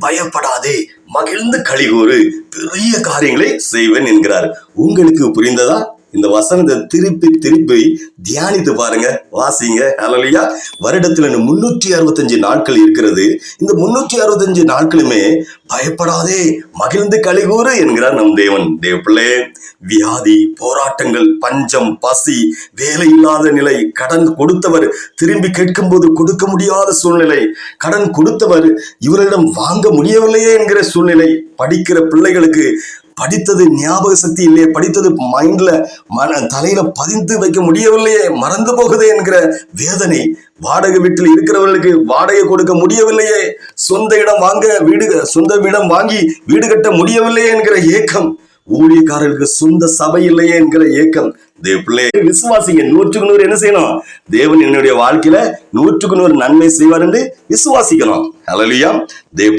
பயப்படாதே, மகிழ்ந்து களிகூறு, பெரிய காரியங்களை செய்வேன் என்கிறார். உங்களுக்கு புரிந்ததா? இந்த வசனத்தை திருப்பி திருப்பி தியானித்து பாருங்க, வாசிங்க. ஹல்லேலூயா. வருடத்துல 365 நாட்கள் இருக்கிறது. இந்த 365 நாட்களுமே பயப்படாதே, மகிழ்ந்து களிகூறு என்கிறார் நம் தேவன். தேவ பிள்ளை, வியாதி, போராட்டங்கள், பஞ்சம், பசி, வேலை இல்லாத நிலை, கடன் கொடுத்தவர் திரும்பி கேட்கும் போது கொடுக்க முடியாத சூழ்நிலை, கடன் கொடுத்தவர் இவரிடம் வாங்க முடியவில்லையே என்கிற சூழ்நிலை, படிக்கிற பிள்ளைகளுக்கு படித்தது ஞாபக சக்தி இல்லையே, படித்தது மைண்ட்ல தலையில பதிந்து வைக்க முடியவில்லையே, மறந்து போகுதே என்கிற வேதனை, வாடகை வீட்டில் இருக்கிறவர்களுக்கு வாடகை கொடுக்க முடியவில்லையே, சொந்த இடம் வாங்கி வீடு கட்ட முடியவில்லையே என்கிற ஏக்கம், ஊழியக்காரர்களுக்கு சொந்த சபை இல்லையே என்கிற ஏக்கம். தேவ பிள்ளையை விசுவாசிங்க. 100% என்ன செய்யணும்? தேவன் என்னுடைய வாழ்க்கையில 100% நன்மை செய்வார் என்று விசுவாசிக்கணும். ஹல்லேலூயா. தேவ